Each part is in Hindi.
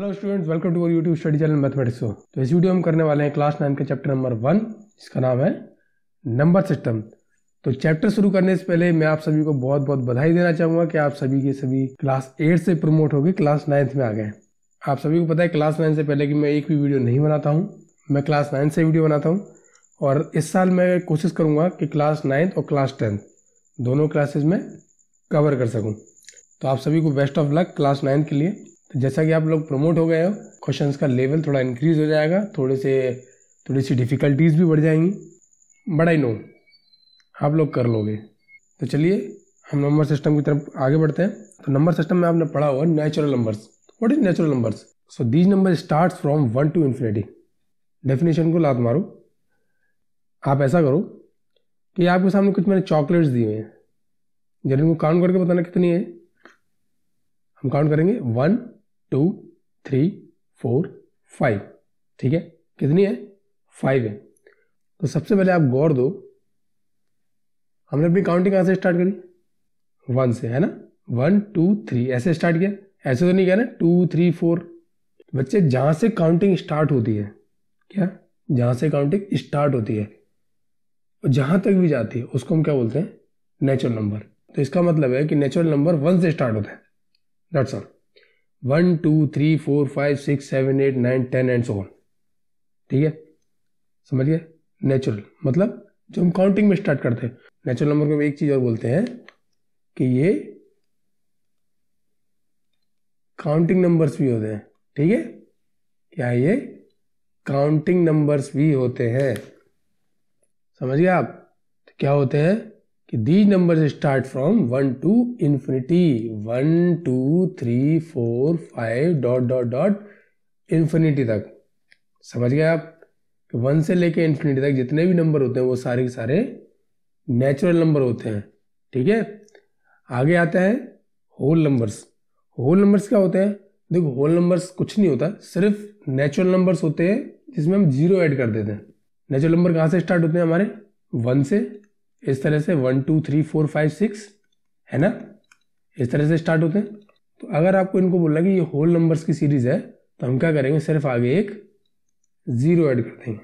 Hello students, welcome to our YouTube study channel mathematics show. तो इस वीडियो हम करने वाले हैं क्लास 9 के चैप्टर नंबर 1, जिसका नाम है नंबर सिस्टम। तो चैप्टर शुरू करने से पहले मैं आप सभी को बहुत बहुत बधाई देना चाहूँगा कि आप सभी के सभी क्लास 8 से प्रमोट होकर क्लास 9 में आ गए। आप सभी को पता है क्लास 9 से पहले कि मैं एक भी वीडियो नहीं बनाता हूँ, मैं क्लास 9 से वीडियो बनाता हूँ। और इस साल मैं कोशिश करूँगा कि क्लास 9 और क्लास 10 दोनों क्लासेज में कवर कर सकूँ। तो आप सभी को बेस्ट ऑफ लक क्लास 9 के लिए। तो जैसा कि आप लोग प्रमोट हो गए हो, क्वेश्चंस का लेवल थोड़ा इंक्रीज हो जाएगा, थोड़ी सी डिफ़िकल्टीज भी बढ़ जाएंगी, बट आई नो आप लोग कर लोगे। तो चलिए हम नंबर सिस्टम की तरफ आगे बढ़ते हैं। तो नंबर सिस्टम में आपने पढ़ा हुआ natural numbers. What is natural numbers? So these number start from 1 to infinity। Definition को लात मारो। आप ऐसा करो कि आपके सामने कुछ मैंने चॉकलेट्स दिए हैं, जरा इनको काउंट करके बताना कितनी है। हम काउंट करेंगे 1 2 3 4 5। ठीक है, कितनी है? 5 है। तो सबसे पहले आप गौर दो, हमने अपनी काउंटिंग कहाँ से स्टार्ट करी? 1 से, है ना। 1 2 3 ऐसे स्टार्ट किया, ऐसे तो नहीं किया ना 2 3 4। बच्चे जहाँ से काउंटिंग स्टार्ट होती है, क्या जहाँ से काउंटिंग स्टार्ट होती है और जहाँ तक भी जाती है उसको हम क्या बोलते हैं? Natural number. तो इसका मतलब है कि नेचुरल नंबर 1 से स्टार्ट होता है। That's all. 1 2 3 4 5 6 7 8 9 10 and so on. ठीक है, समझ गए? नेचुरल मतलब जो हम काउंटिंग में स्टार्ट करते हैं। नेचुरल नंबर को एक चीज और बोलते हैं कि ये काउंटिंग नंबर्स भी होते हैं। ठीक है, क्या ये काउंटिंग नंबर्स भी होते हैं? समझ गए आप? तो क्या होते हैं कि these numbers start from 1 to infinity। 1 2 3 4 5 dot dot dot infinity तक। समझ गए आप? 1 से लेके इन्फिनिटी तक जितने भी नंबर होते हैं वो सारे के सारे नेचुरल नंबर होते हैं। ठीक है, आगे आता है होल नंबर्स। होल नंबर्स क्या होते हैं? देखो, होल नंबर्स कुछ नहीं होता, सिर्फ नेचुरल नंबर्स होते हैं जिसमें हम जीरो ऐड कर देते हैं। नेचुरल नंबर कहाँ से स्टार्ट होते हैं? हमारे 1 से। इस तरह से 1 2 3 4 5 6, है ना, इस तरह से स्टार्ट होते हैं। तो अगर आपको इनको बोलना कि ये होल नंबर्स की सीरीज है तो हम क्या करेंगे? सिर्फ आगे एक जीरो ऐड कर देंगे।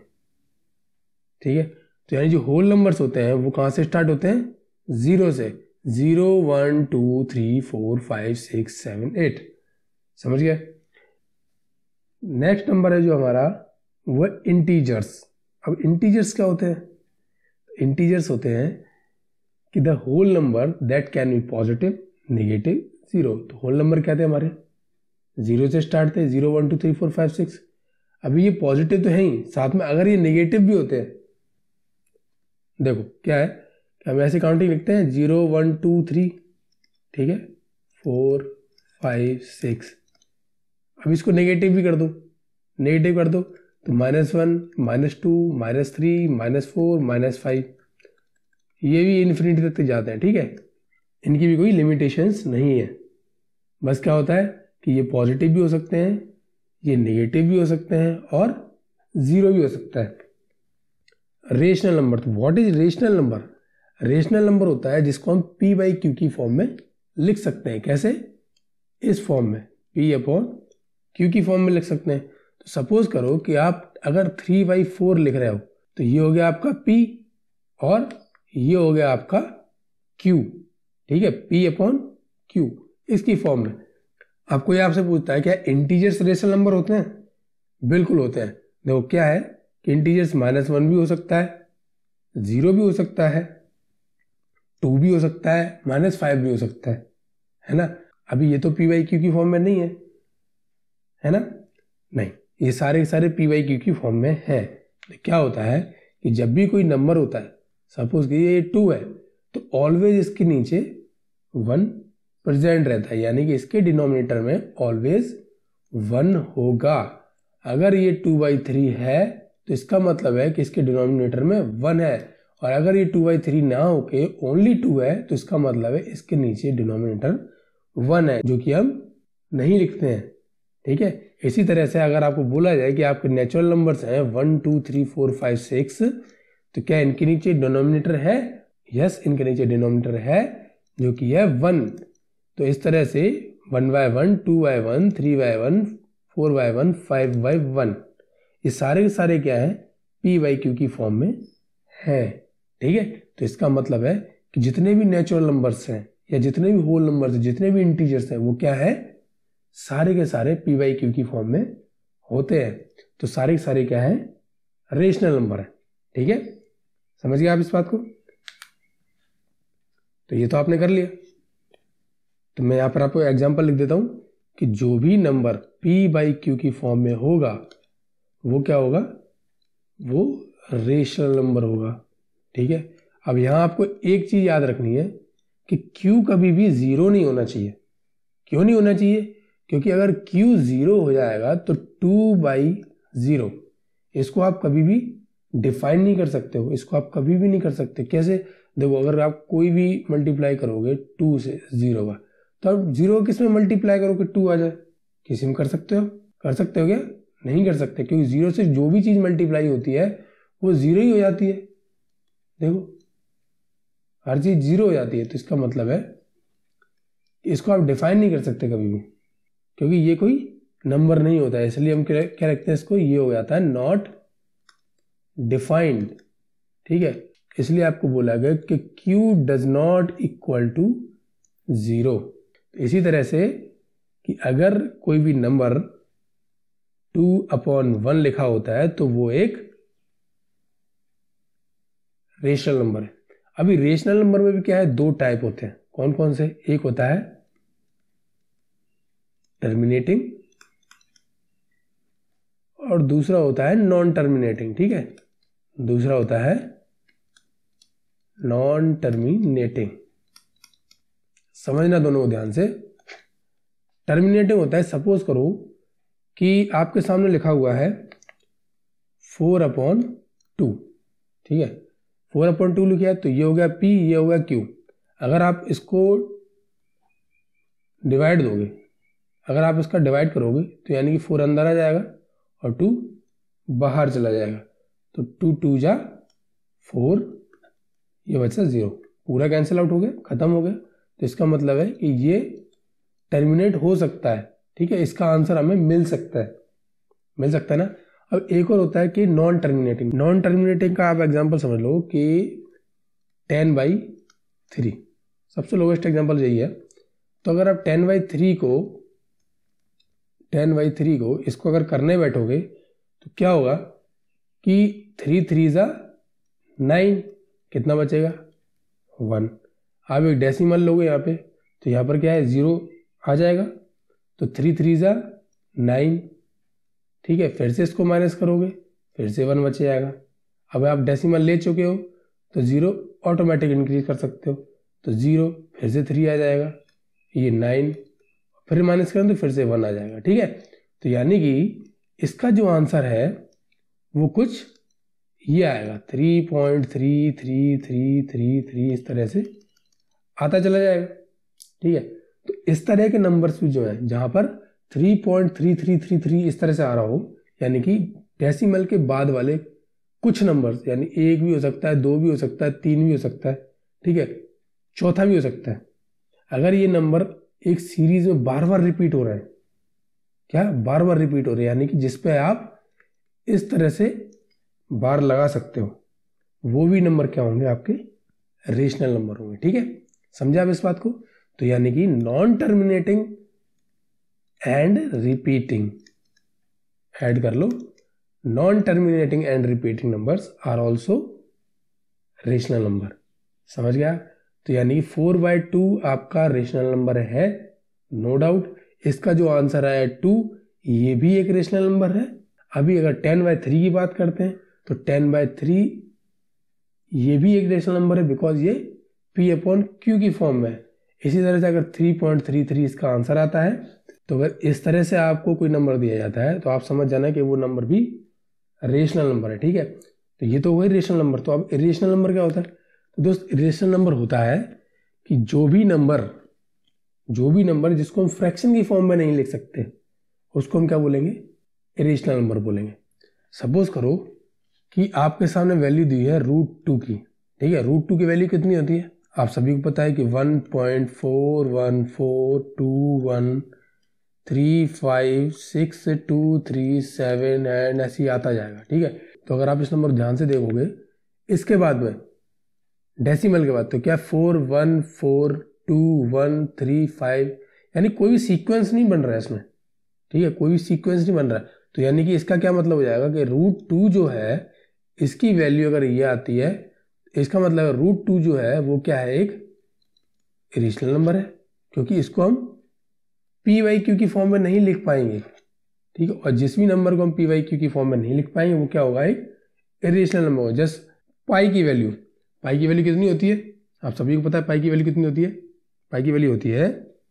ठीक है, तो यानी जो होल नंबर्स होते हैं वो कहाँ से स्टार्ट होते हैं? जीरो से। 0 1 2 3 4 5 6 7 8। समझ गए? नेक्स्ट नंबर है जो हमारा वो इंटीजर्स। अब इंटीजर्स क्या होते हैं? इंटीजर्स होते हैं कि the whole number that can be positive negative zero. तो होल नंबर क्या थे हमारे? जीरो से स्टार्ट थे, 0 1 2 3 4 5 6। अभी ये पॉजिटिव तो है ही, साथ में अगर ये नेगेटिव भी होते हैं, देखो क्या है कि हम ऐसी काउंटिंग लिखते हैं 0 1 2 3, ठीक है, 4 5 6। अब इसको नेगेटिव भी कर दो, नेगेटिव कर दो तो -1 -2 -3 -4 -5, ये भी इन्फिनिटी तक जाते हैं। ठीक है, इनकी भी कोई लिमिटेशंस नहीं है। बस क्या होता है कि ये पॉजिटिव भी हो सकते हैं, ये नेगेटिव भी हो सकते हैं और जीरो भी हो सकता है। रेशनल नंबर, तो what is rational number? Rational number होता है जिसको हम p/q की फॉर्म में लिख सकते हैं। कैसे? इस फॉर्म में, p/q की फॉर्म में लिख सकते हैं। तो सपोज करो कि आप अगर 3/4 लिख रहे हो तो ये हो गया आपका p और ये हो गया आपका q। ठीक है, p/q इसकी फॉर्म में। अब कोई आपसे पूछता है क्या इंटीजर्स रेशनल नंबर होते हैं? बिल्कुल होते हैं। देखो क्या है कि इंटीजर्स -1 भी हो सकता है, 0 भी हो सकता है, 2 भी हो सकता है, -5 भी हो सकता है ना। अभी ये तो p/q की फॉर्म में नहीं है ना, नहीं, ये सारे के सारे p/q की फॉर्म में है। तो क्या होता है कि जब भी कोई नंबर होता है, सपोज कि ये 2 है, तो ऑलवेज इसके नीचे 1 प्रेजेंट रहता है, यानी कि इसके डिनोमिनेटर में ऑलवेज 1 होगा। अगर ये 2/3 है तो इसका मतलब है कि इसके डिनोमिनेटर में 1 है, और अगर ये 2/3 ना होके ओनली 2 है तो इसका मतलब है इसके नीचे डिनोमिनेटर 1 है, जो कि हम नहीं लिखते हैं। ठीक है, इसी तरह से अगर आपको बोला जाए कि आपके नेचुरल नंबर्स हैं 1 2 3 4 5 6, तो क्या इनके नीचे डिनोमिनेटर है? यस, इनके नीचे डिनोमिनेटर है जो कि है 1। तो इस तरह से 1/1 2/1 3/1 4/1, 5/1, ये सारे के सारे क्या है, p/q की फॉर्म में है। ठीक है, तो इसका मतलब है कि जितने भी नेचुरल नंबर्स हैं या जितने भी होल नंबर्स हैं, जितने भी इंटीजर्स हैं, वो क्या है, सारे के सारे p/q की फॉर्म में होते हैं। तो सारे के सारे क्या है, रेशनल नंबर है। ठीक है, समझ गए आप इस बात को? तो ये तो आपने कर लिया। तो मैं यहाँ पर आपको एग्जांपल लिख देता हूं कि जो भी नंबर p/q की फॉर्म में होगा वो क्या होगा, वो रेशनल नंबर होगा। ठीक है, अब यहाँ आपको एक चीज याद रखनी है कि q कभी भी जीरो नहीं होना चाहिए। क्यों नहीं होना चाहिए? क्योंकि अगर q जीरो हो जाएगा तो 2/0, इसको आप कभी भी डिफाइन नहीं कर सकते हो, इसको आप कभी भी नहीं कर सकते। कैसे? देखो, अगर आप कोई भी मल्टीप्लाई करोगे 2 से 0 का, तो आप 0 किस में मल्टीप्लाई करोगे 2 आ जाए, किसी में कर सकते हो? कर सकते हो क्या? नहीं कर सकते, क्योंकि 0 से जो भी चीज मल्टीप्लाई होती है वो 0 ही हो जाती है। देखो, हर चीज 0 हो जाती है। तो इसका मतलब है इसको आप डिफाइन नहीं कर सकते कभी भी, क्योंकि ये कोई नंबर नहीं होता है। इसलिए हम क्या रखते हैं इसको, ये हो जाता है नॉट डिफाइंड। ठीक है, इसलिए आपको बोला गया कि q does not equal to 0। इसी तरह से कि अगर कोई भी नंबर 2/1 लिखा होता है तो वो एक रेशनल नंबर है। अभी रेशनल नंबर में भी क्या है, दो टाइप होते हैं। कौन कौन से? एक होता है टर्मिनेटिंग और दूसरा होता है नॉन टर्मिनेटिंग। ठीक है, दूसरा होता है नॉन टर्मिनेटिंग। समझना दोनों को ध्यान से। टर्मिनेटिंग होता है, सपोज करो कि आपके सामने लिखा हुआ है 4/2। ठीक है, 4/2 लिखा है, तो ये हो गया p, ये हो गया q। अगर आप इसको डिवाइड दोगे, अगर आप इसका डिवाइड करोगे तो यानी कि 4 अंदर आ जाएगा और 2 बाहर चला जाएगा। तो 2 2 जा 4, ये बचा 0, पूरा कैंसिल आउट हो गया, खत्म हो गया। तो इसका मतलब है कि ये टर्मिनेट हो सकता है। ठीक है, इसका आंसर हमें मिल सकता है, मिल सकता है ना। अब एक और होता है कि नॉन टर्मिनेटिंग। नॉन टर्मिनेटिंग का आप एग्जांपल समझ लो कि 10/3, सबसे लोवेस्ट एग्जांपल यही है। तो अगर आप 10/3 को इसको अगर करने बैठोगे तो क्या होगा कि 3 3 जा 9, कितना बचेगा 1। आप एक डेसिमल लोगे यहाँ पे, तो यहाँ पर क्या है 0 आ जाएगा, तो 3 3 जा 9। ठीक है, फिर से इसको माइनस करोगे, फिर से 1 बच जाएगा। अब आप डेसिमल ले चुके हो तो 0 ऑटोमेटिक इंक्रीज कर सकते हो, तो 0 फिर से 3 आ जाएगा, ये 9, फिर माइनस करें तो फिर से 1 आ जाएगा। ठीक है, तो यानी कि इसका जो आंसर है वो कुछ ये आएगा 3.33333, इस तरह से आता चला जाएगा। ठीक है, तो इस तरह के नंबर्स भी जो है जहां पर 3.3333 इस तरह से आ रहा हो, यानी कि डेसिमल के बाद वाले कुछ नंबर्स, यानी 1 भी हो सकता है, 2 भी हो सकता है, 3 भी हो सकता है, ठीक है, चौथा भी हो सकता है। अगर ये नंबर एक सीरीज में बार बार रिपीट हो रहा है, क्या बार बार रिपीट हो रहे हैं, यानी कि जिसपे आप इस तरह से बार लगा सकते हो, वो भी नंबर क्या होंगे, आपके रेशनल नंबर होंगे। ठीक है, समझे आप इस बात को? तो यानी कि non terminating and repeating, add कर लो, non terminating and repeating numbers are also rational number. समझ गया? तो यानी 4/2 आपका रेशनल नंबर है, नो डाउट। इसका जो आंसर आया 2, ये भी एक रेशनल नंबर है। अभी अगर 10/3 की बात करते हैं तो 10/3 ये भी एक रेशनल नंबर है, बिकॉज ये p/q की फॉर्म में है। इसी तरह से अगर 3.33 इसका आंसर आता है, तो अगर इस तरह से आपको कोई नंबर दिया जाता है तो आप समझ जाना कि वो नंबर भी रेशनल नंबर है। ठीक है, तो ये तो वही रेशनल नंबर। तो अब इरेशनल नंबर क्या होता है? तो दोस्त, इरेशनल नंबर होता है कि जो भी नंबर जिसको हम फ्रैक्शन की फॉर्म में नहीं लिख सकते, उसको हम क्या बोलेंगे? इरेशनल नंबर बोलेंगे। सपोज करो कि आपके सामने वैल्यू दी है √2 की। ठीक है, √2 की वैल्यू कितनी होती है? आप सभी को पता है कि 1.41421 3 5 6 2 3 7 एंड ऐसे ही आता जाएगा, ठीक है। तो अगर आप इस नंबर ध्यान से देखोगे, इसके बाद में डेसिमल के बाद तो क्या 4 1 4 2 1 3 5, यानी कोई भी सीक्वेंस नहीं बन रहा है इसमें, ठीक है, कोई भी सीक्वेंस नहीं बन रहा है। तो यानी कि इसका क्या मतलब हो जाएगा कि √2 जो है इसकी वैल्यू अगर ये आती है, इसका मतलब √2 जो है वो क्या है, एक इरेशनल नंबर है, क्योंकि इसको हम p/q की फॉर्म में नहीं लिख पाएंगे, ठीक है। और जिस भी नंबर को हम p/q की फॉर्म में नहीं लिख पाएंगे वो क्या होगा, एक इरेशनल नंबर होगा। जस्ट पाई की वैल्यू कितनी होती है, आप सभी को पता है पाई की वैल्यू कितनी होती है। पाई की वैल्यू होती है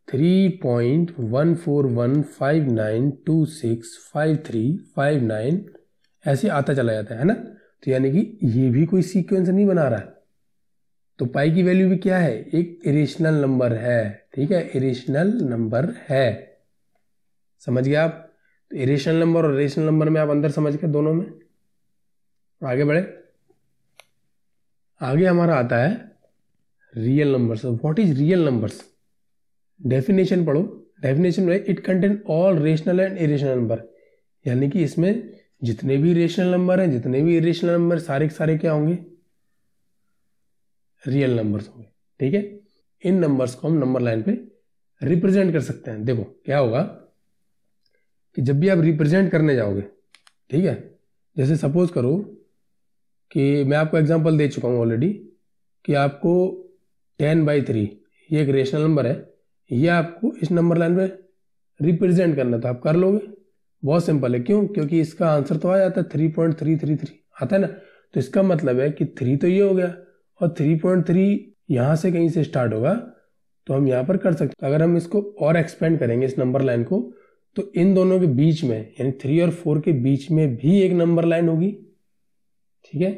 3.14159265359, ऐसे आता चला जाता है ना। तो यानी कि ये भी कोई सीक्वेंस नहीं बना रहा है। तो पाई की वैल्यू भी क्या है, एक इरेशनल नंबर है, ठीक है, इरेशनल नंबर है। समझ गए आप। तो इरेशनल नंबर और रेशनल नंबर में आप अंदर समझ गए दोनों में। आगे बढ़े, आगे हमारा आता है real numbers. What is real numbers, definition पढ़ो। डेफिनेशन में it contain all rational and irrational number, यानी कि इसमें जितने भी रेशनल नंबर हैं, जितने भी इरेशनल नंबर, सारे के सारे क्या होंगे, रियल नंबर्स होंगे, ठीक है। इन नंबर्स को हम नंबर लाइन पे रिप्रेजेंट कर सकते हैं। देखो क्या होगा कि जब भी आप रिप्रेजेंट करने जाओगे, ठीक है, जैसे सपोज करो कि मैं आपको एग्जांपल दे चुका हूँ ऑलरेडी कि आपको 10/3 ये एक रेशनल नंबर है, ये आपको इस नंबर लाइन पे रिप्रेजेंट करना, तो आप कर लोगे। बहुत सिंपल है, क्यों, क्योंकि इसका आंसर तो आ जाता है 3.333 आता है ना। तो इसका मतलब है कि 3 तो ये हो गया और 3.3 यहाँ से कहीं से स्टार्ट होगा, तो हम यहाँ पर कर सकते हैं। अगर हम इसको और एक्सपेंड करेंगे इस नंबर लाइन को, तो इन दोनों के बीच में यानी 3 और 4 के बीच में भी एक नंबर लाइन होगी, ठीक है।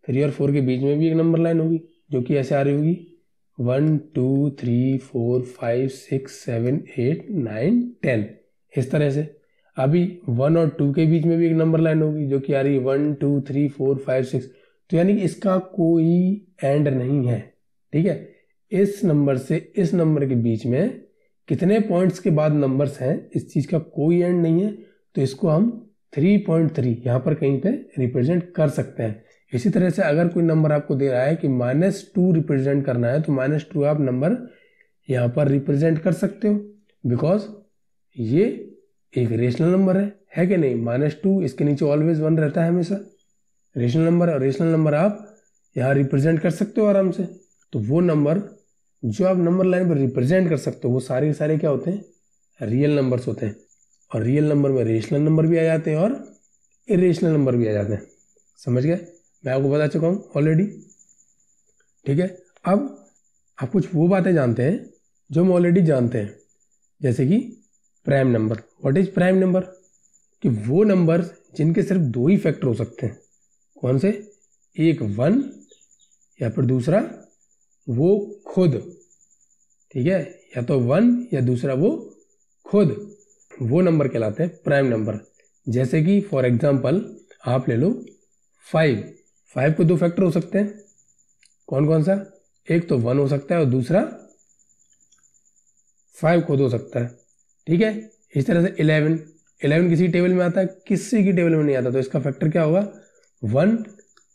3 और 4 के बीच में भी एक नंबर लाइन होगी जो कि ऐसे आ रही होगी 1 2 3 4 5 6 7 8 9 10, इस तरह से। अभी 1 और 2 के बीच में भी एक नंबर लाइन होगी जो कि आ रही है 1 2 3 4 5 6। तो यानी कि इसका कोई एंड नहीं है, ठीक है। इस नंबर से इस नंबर के बीच में कितने पॉइंट्स के बाद नंबर्स हैं, इस चीज का कोई एंड नहीं है। तो इसको हम 3.3 यहाँ पर कहीं पे रिप्रेजेंट कर सकते हैं। इसी तरह से अगर कोई नंबर आपको दे रहा है कि -2 रिप्रेजेंट करना है, तो -2 आप नंबर यहाँ पर रिप्रेजेंट कर सकते हो, बिकॉज ये एक रेशनल नंबर है कि नहीं। -2 इसके नीचे ऑलवेज 1 रहता है हमेशा, रेशनल नंबर है, और रेशनल नंबर आप यहाँ रिप्रेजेंट कर सकते हो आराम से। तो वो नंबर जो आप नंबर लाइन पर रिप्रेजेंट कर सकते हो वो सारे के सारे क्या होते हैं, रियल नंबर्स होते हैं। और रियल नंबर में रेशनल नंबर भी आ जाते हैं और इरेशनल नंबर भी आ जाते हैं। समझ गए, मैं आपको बता चुका हूँ ऑलरेडी, ठीक है। अब आप कुछ वो बातें जानते हैं जो हम ऑलरेडी जानते हैं, जैसे कि prime number. What is prime number, कि वो नंबर जिनके सिर्फ 2 ही फैक्टर हो सकते हैं। कौन से, एक 1 या फिर दूसरा वो खुद, ठीक है, या तो 1 या दूसरा वो खुद, वो नंबर कहलाते हैं प्राइम नंबर। जैसे कि फॉर एग्जांपल आप ले लो 5 को 2 फैक्टर हो सकते हैं। कौन कौन सा, एक तो 1 हो सकता है और दूसरा 5 खुद हो सकता है, ठीक है। इस तरह से 11 किसी टेबल में आता है, किसी की टेबल में नहीं आता, तो इसका फैक्टर क्या होगा 1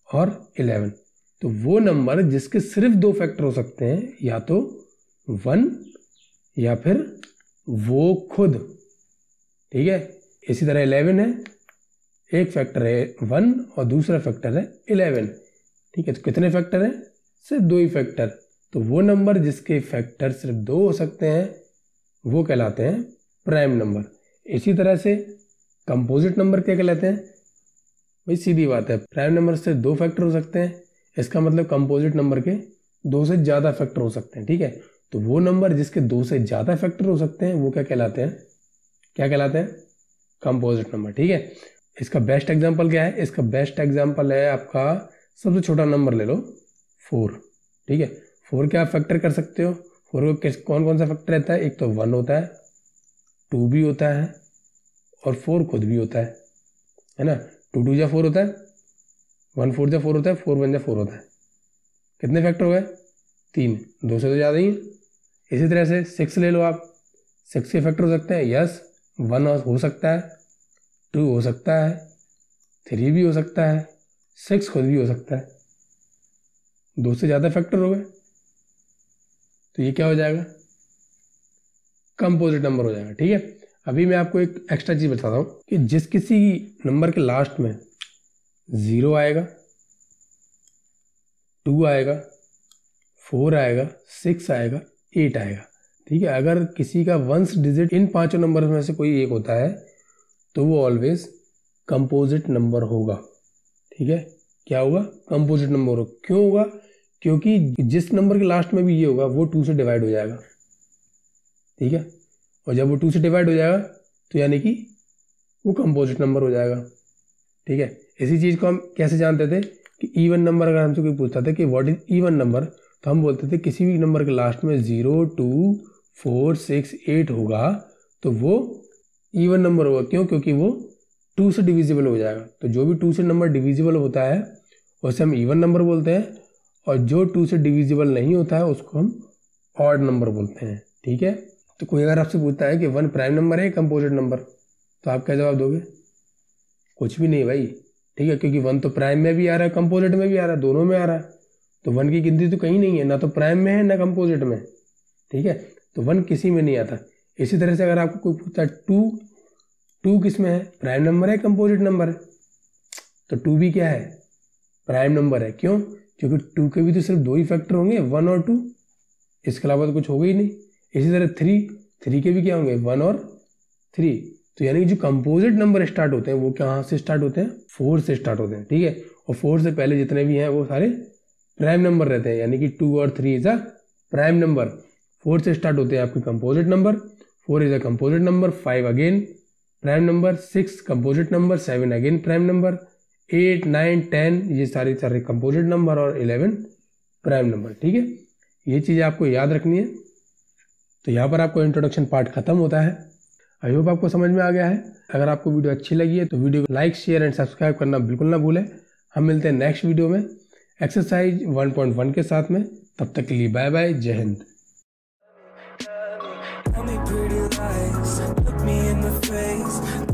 और 11। तो वो नंबर जिसके सिर्फ 2 फैक्टर हो सकते हैं, या तो 1 या फिर वो खुद, ठीक है। इसी तरह 11 है, एक फैक्टर है 1 और दूसरा फैक्टर है 11, ठीक है। तो कितने फैक्टर हैं, सिर्फ 2 ही फैक्टर। तो वो नंबर जिसके फैक्टर सिर्फ 2 हो सकते हैं वो कहलाते हैं प्राइम नंबर। इसी तरह से कंपोजिट नंबर क्या कहलाते हैं, भाई सीधी बात है, प्राइम नंबर से 2 फैक्टर हो सकते हैं, इसका मतलब कंपोजिट नंबर के 2 से ज़्यादा फैक्टर हो सकते हैं, ठीक है। तो वो नंबर जिसके 2 से ज़्यादा फैक्टर हो सकते हैं वो क्या कहलाते हैं, कंपोजिट नंबर, ठीक है। इसका बेस्ट एग्जांपल क्या है, इसका बेस्ट एग्जांपल है आपका, सबसे छोटा नंबर ले लो 4, ठीक है। 4 के आप फैक्टर कर सकते हो। 4 को कौन कौन सा फैक्टर रहता है, एक तो 1 होता है, 2 भी होता है और 4 खुद भी होता है ना। 2 2 जा 4 होता है, 1 4 जा 4 होता है, 4 1 जा 4 होता है। कितने फैक्टर हो गए, 3, 2 से तो ज़्यादा ही है। इसी तरह से 6 ले लो आप, 6 के फैक्टर हो सकते हैं, यस 1 हो सकता है, 2 हो सकता है, 3 भी हो सकता है, 6 खुद भी हो सकता है। 2 से ज़्यादा फैक्टर हो गए तो ये क्या हो जाएगा, कंपोजिट नंबर हो जाएगा। ठीक है, अभी मैं आपको एक एक्स्ट्रा चीज़ बताता हूँ कि जिस किसी नंबर के लास्ट में 0 आएगा, 2 आएगा, 4 आएगा, 6 आएगा, 8 आएगा। ठीक है, अगर किसी का वंस डिजिट इन 5 नंबर में से कोई एक होता है तो वो ऑलवेज कंपोजिट नंबर होगा। ठीक है, क्या होगा, कंपोजिट नंबर होगा। क्यों होगा, क्योंकि जिस नंबर के लास्ट में भी ये होगा वो 2 से डिवाइड हो जाएगा। ठीक है, और जब वो 2 से डिवाइड हो जाएगा तो यानी कि वो कंपोजिट नंबर हो जाएगा। ठीक है, इसी चीज़ को हम कैसे जानते थे कि इवन नंबर, अगर हमसे कोई पूछता था कि व्हाट इज इवन नंबर, तो हम बोलते थे किसी भी नंबर के लास्ट में 0, 2, 4, 6, 8 होगा तो वो इवन नंबर होगा। क्यों, क्योंकि वो 2 से डिविजिबल हो जाएगा। तो जो भी 2 से नंबर डिविजिबल होता है उसे हम इवन नंबर बोलते हैं, और जो 2 से डिविजिबल नहीं होता है उसको हम ऑड नंबर बोलते हैं। ठीक है, तो कोई अगर आपसे पूछता है कि 1 प्राइम नंबर है कंपोजिट नंबर, तो आप क्या जवाब दोगे, कुछ भी नहीं भाई। ठीक है, क्योंकि 1 तो प्राइम में भी आ रहा है, कंपोजिट में भी आ रहा है, दोनों में आ रहा है, तो 1 की गिनती तो कहीं नहीं है, ना तो प्राइम में है ना कंपोजिट में। ठीक है, तो 1 किसी में नहीं आता। इसी तरह से अगर आपको कोई पूछता है 2 किस में है, प्राइम नंबर है कंपोजिट नंबर है, तो 2 भी क्या है, प्राइम नंबर है। क्यों, क्योंकि 2 के भी तो सिर्फ 2 ही फैक्टर होंगे, 1 और 2, इसके अलावा तो कुछ होगा ही नहीं। इसी तरह 3 के भी क्या होंगे, 1 और 3। तो यानी कि जो कंपोजिट नंबर स्टार्ट होते हैं वो कहाँ से स्टार्ट होते हैं, 4 से स्टार्ट होते हैं। ठीक है, और 4 से पहले जितने भी हैं वो सारे प्राइम नंबर रहते हैं, यानी कि 2 और 3 इज अ प्राइम नंबर। 4 से स्टार्ट होते हैं आपके composite number, 4 is a composite number, 5 again prime number, 6 composite number, 7 again prime number, 8, 9, 10 ये सारे कंपोजिट नंबर, और 11 प्राइम नंबर। ठीक है, ये चीज़ आपको याद रखनी है। तो यहाँ पर आपको इंट्रोडक्शन पार्ट खत्म होता है। आई होप आपको समझ में आ गया है। अगर आपको वीडियो अच्छी लगी है तो वीडियो को लाइक, शेयर एंड सब्सक्राइब करना बिल्कुल ना भूलें। हम मिलते हैं नेक्स्ट वीडियो में एक्सरसाइज 1.1 के साथ में। तब तक के लिए बाय बाय, जय Hind. Tell me pretty lies, look me in the face.